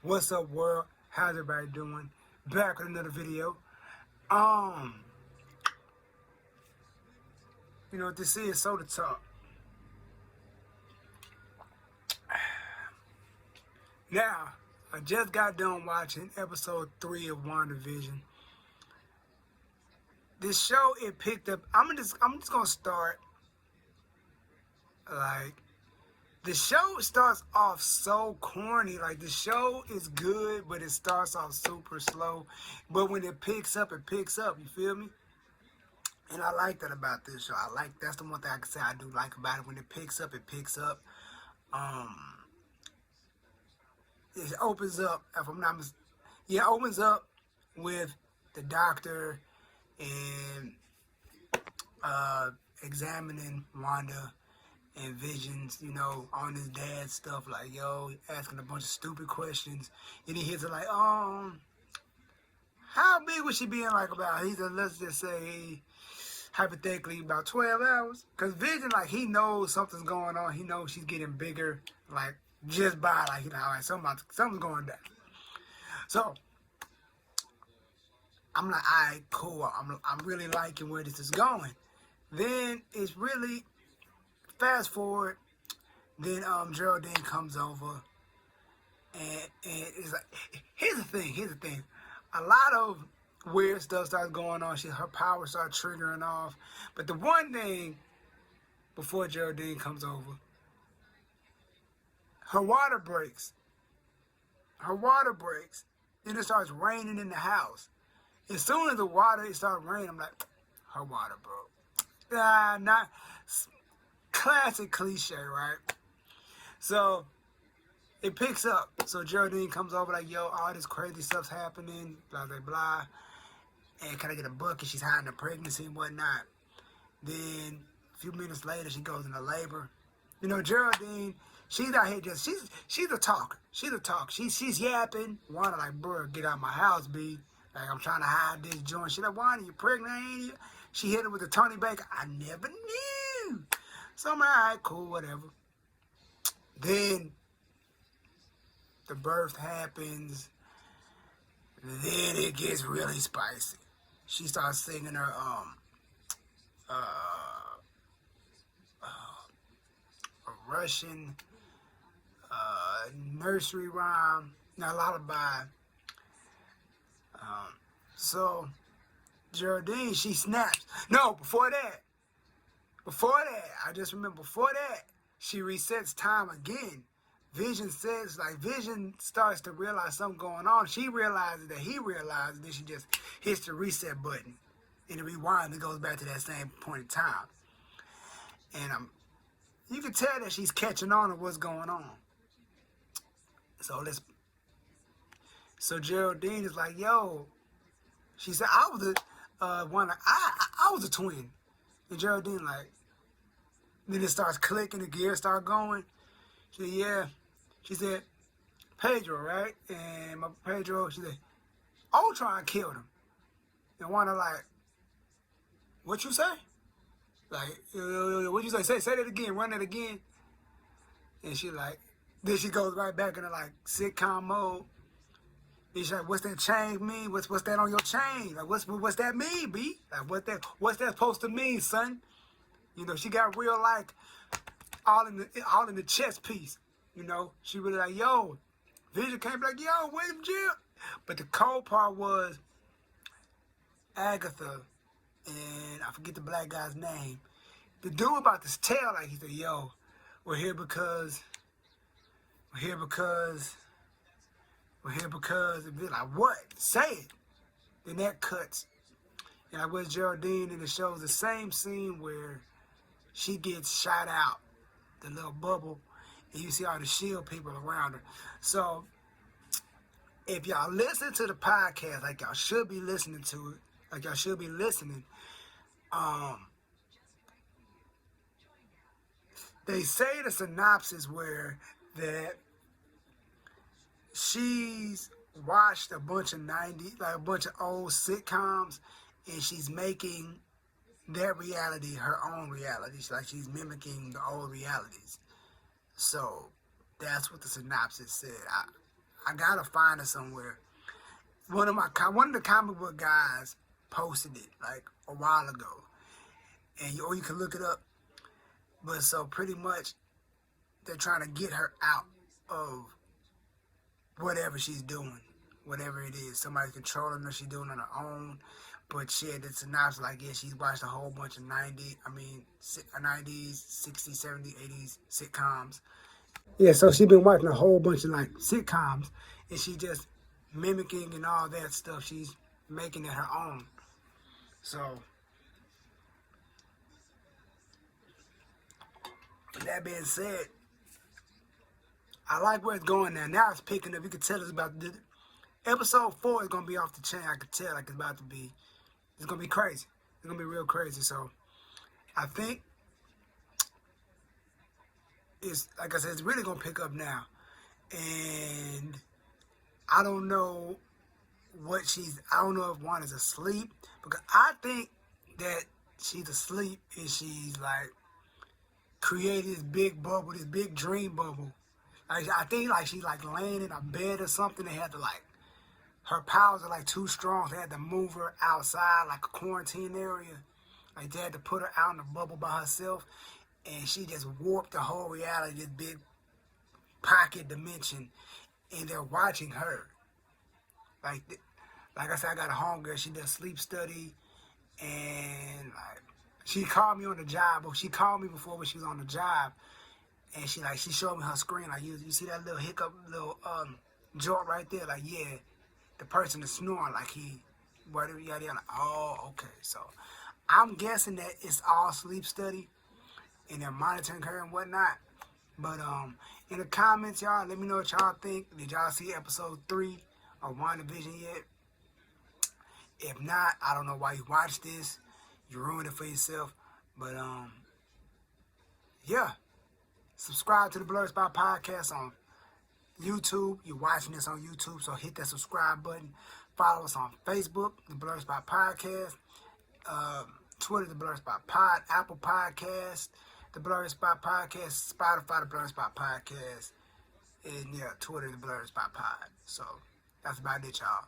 What's up, world? How's everybody doing? Back with another video. You know what this is? Soda Talk. Now, I just got done watching episode 3 of WandaVision. This show, it picked up. I'm just gonna start. Like, the show starts off so corny. Like, the show is good, but it starts off super slow. But when it picks up, it picks up. You feel me? And I like that about this show. That's the one thing I can say I do like about it. When it picks up, it picks up. It opens up, if I'm not mistaken, it opens up with the doctor and examining Wanda and Visions, you know, on his dad's stuff, like, yo, asking a bunch of stupid questions. And he hits it like, how big was she being, like, about? He said, let's just say, hypothetically, about 12 hours. Because Vision, like, he knows something's going on. He knows she's getting bigger, like, just by, like, you know, like, something's going down. So, I'm like, all right, cool. I'm really liking where this is going. Then it's really, fast forward, then Geraldine comes over, and it's like, here's the thing. A lot of weird stuff starts going on. Her power starts triggering off. But the one thing, before Geraldine comes over, her water breaks. Then it starts raining in the house. As soon as the water starts raining, I'm like, her water broke. Not classic cliche, right? So it picks up. So Geraldine comes over like, yo, all this crazy stuff's happening, blah, blah, blah. And can I get a bucket? She's hiding her pregnancy and whatnot. Then a few minutes later, she goes into labor. You know, Geraldine, she's out here just, she's a talker. She's yapping. Wanda like, bro, get out my house, B. Like, I'm trying to hide this joint. She like, Wanda, you pregnant, ain't you? She hit it with the Tony Baker. I never knew. So I'm like, all right, cool, whatever. Then the birth happens. Then it gets really spicy. She starts singing her a Russian nursery rhyme, not a lullaby. So Geraldine, she snaps. No, before that, I just remember before that, she resets time again. Vision starts to realize something going on. She realizes that he realizes, then she just hits the reset button. And it rewinds, it goes back to that same point in time. And you can tell that she's catching on to what's going on. So Geraldine is like, yo, she said, I was I was a twin. And Geraldine like, then it starts clicking, the gears start going. She said, yeah. She said, Pedro, right? And my Pedro, she said, Ultron killed him. And Wanda like, what you say? Like, what you say? Say that again, run that again. And she like, then she goes right back into like sitcom mode. And she's like, what's that chain mean? What's that on your chain? Like, what's that mean, B? Like, what's that supposed to mean, son? You know, she got real like all in the chess piece. You know, she really like, yo, Vision came like, yo, wait a minute. But the cold part was Agatha, and I forget the black guy's name. The dude about to tell, like, he said, yo, we're here because, and be like, what? Say it. Then that cuts. And I was Geraldine, and it shows the same scene where she gets shot out, the little bubble, and you see all the shield people around her. So, if y'all listen to the podcast, like y'all should be listening to it, like y'all should be listening, they say the synopsis where that she's watched a bunch of a bunch of old sitcoms, and she's making their reality her own reality. She's mimicking the old realities. So that's what the synopsis said. I gotta find it somewhere. One of the comic book guys posted it like a while ago, or you can look it up. But so pretty much, they're trying to get her out of whatever she's doing, whatever it is. Somebody's controlling her. She's doing it on her own. But she had the synopsis like, yeah, she's watched a whole bunch of 90s, 60s, 70s, 80s sitcoms. Yeah, so she's been watching a whole bunch of like sitcoms, and she just mimicking and all that stuff. She's making it her own. So, with that being said, I like where it's going now. Now it's picking up. You can tell it's about to. Episode 4 is gonna be off the chain. I can tell like it's about to be. It's gonna be crazy. It's gonna be real crazy. So, I think it's like I said, it's really gonna pick up now, and I don't know I don't know if one is asleep, because I think that she's asleep and she's like created this big bubble, this big dream bubble. Like, I think like she's like laying in a bed or something. They had to like, her powers are like too strong. They had to move her outside like a quarantine area. Like they had to put her out in the bubble by herself, and she just warped the whole reality, this big pocket dimension, and they're watching her. Like I said, I got a homegirl. She does sleep study, and like she called me on the job. Or she called me before when she was on the job, and she showed me her screen. Like you see that little hiccup, little joint right there. Like yeah, the person is snoring. Like whatever yada yada. Oh, okay. So I'm guessing that it's all sleep study, and they're monitoring her and whatnot. But in the comments, y'all, let me know what y'all think. Did y'all see episode 3 of WandaVision yet? If not, I don't know why you watched this. You ruined it for yourself. But yeah. Subscribe to the Blerd Spot Podcast on YouTube. You're watching this on YouTube, so hit that subscribe button. Follow us on Facebook, the Blerd Spot Podcast. Twitter, the Blerd Spot Pod. Apple Podcast, the Blerd Spot Podcast. Spotify, the Blerd Spot Podcast. And yeah, Twitter, the Blerd Spot Pod. So that's about it, y'all.